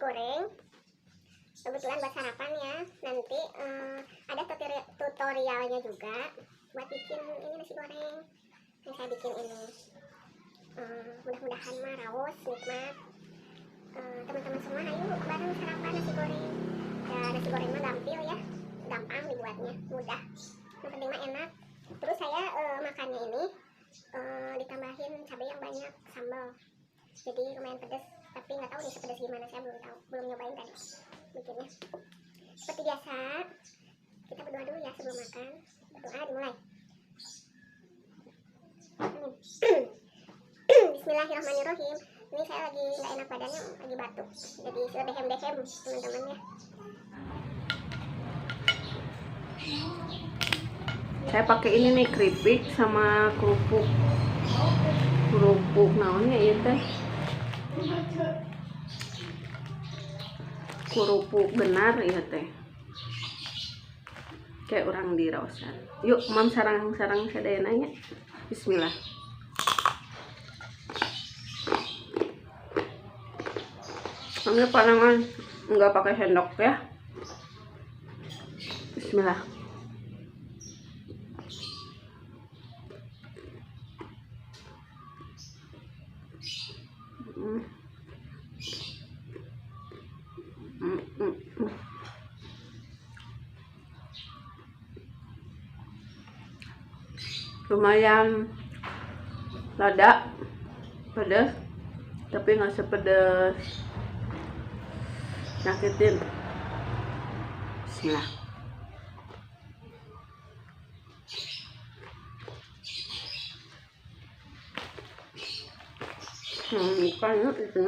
goreng. Kebetulan buat sarapan ya. Nanti ada tutorialnya juga buat bikin ini nasi goreng yang saya bikin ini. Mudah-mudahan mah raos nikmat. Teman-teman semua, ayo bareng sarapan nasi goreng. Ya, nasi goreng mah gampil ya, gampang dibuatnya, mudah. Yang penting mah enak. Terus saya makannya ini ditambahin cabai yang banyak, sambal. Jadi lumayan pedas, tapi nggak tahu nih sepedas gimana, saya belum tahu, belum nyobain tadi bikinnya. Seperti biasa, kita berdoa dulu ya sebelum makan. Berdoa dimulai. Bismillahirrahmanirrahim. Ini saya lagi nggak enak badannya, lagi batuk, jadi sudah dehem-dehem teman-teman ya. Saya pakai ini nih, keripik sama kerupuk naonnya ya teh, kerupuk benar ya teh, kayak orang di Raosan. Yuk mam sarang-sarang sadeunanya. Bismillah. Ini panangan nggak pakai sendok ya. Bismillah. Lumayan rada pedas, tapi nggak sepedas nyakitin. Bismillah. Bukan itu.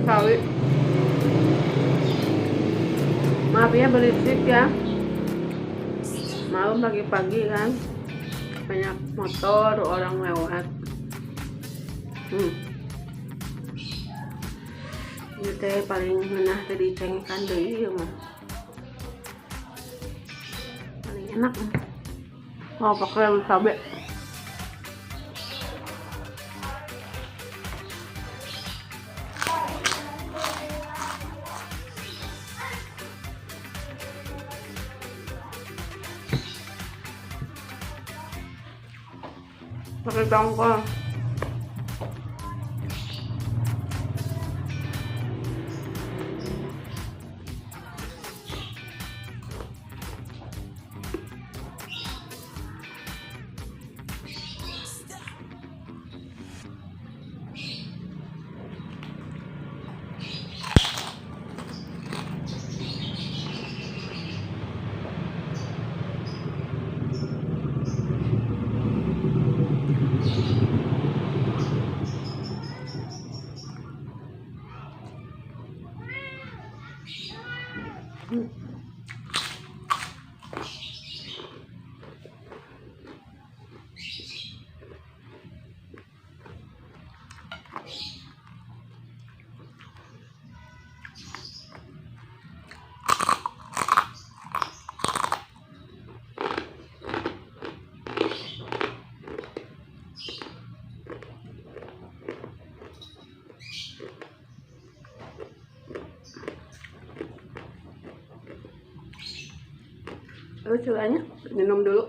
Sawi. Maaf ya berisik ya, malam pagi-pagi kan banyak motor orang lewat. Ini teh paling menah tadi cengkan deui mah paling enak. Mau pakai cabai. Pakai tongkol. Terus caranya minum dulu.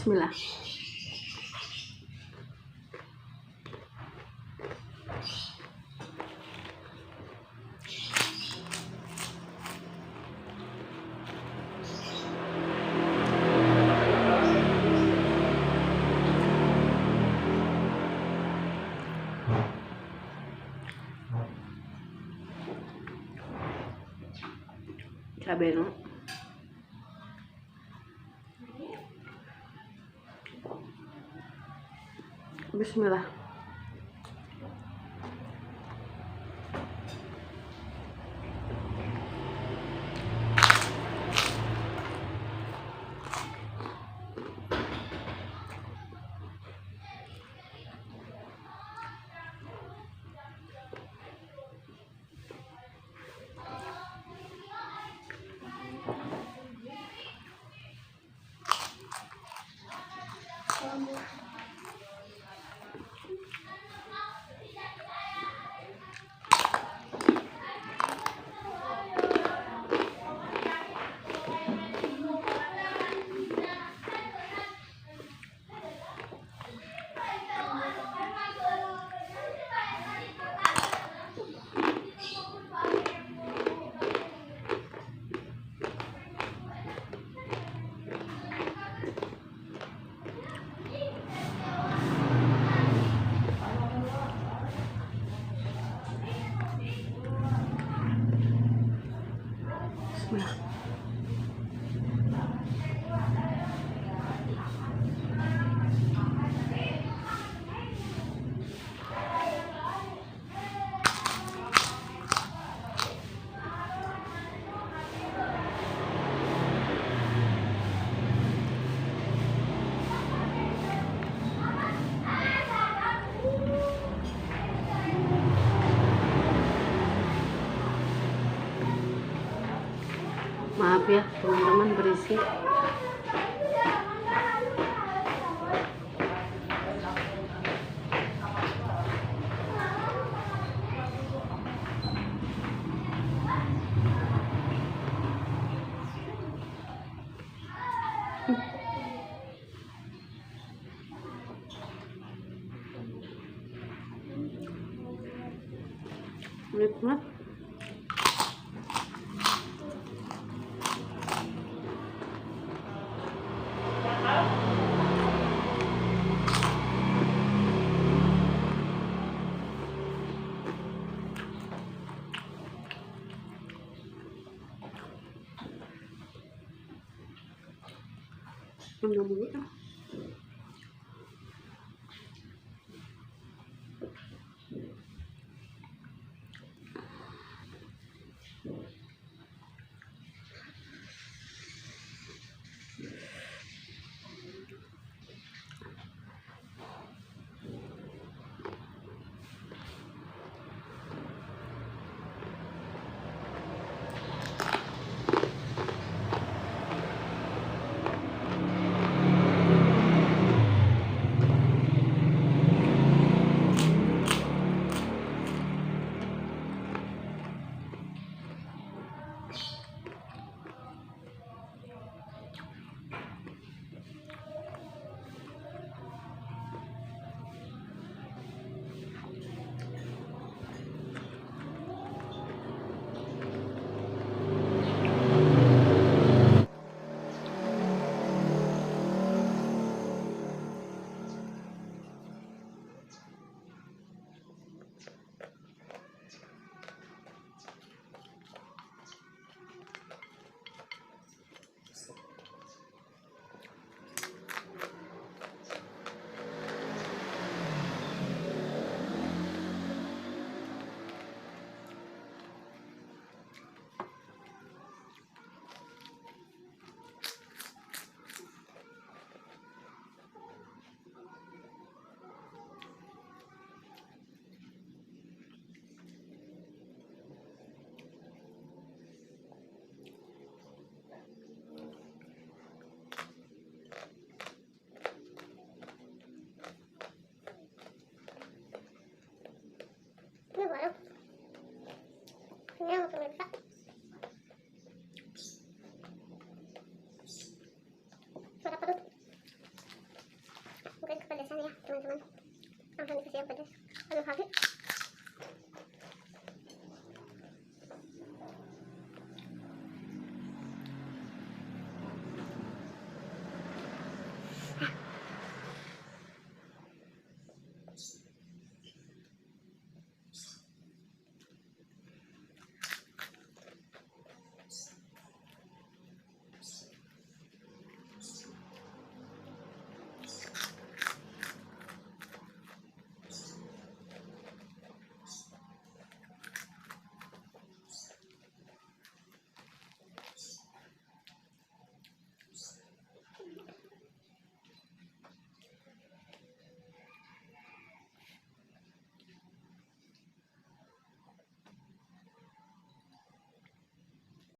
Bismillah. Cabai no. Bismillah. Bismillah. Maaf ya teman-teman, berisik. Nikmat. Mudah-mudahan. Ini baru. Ini yang pemirsa.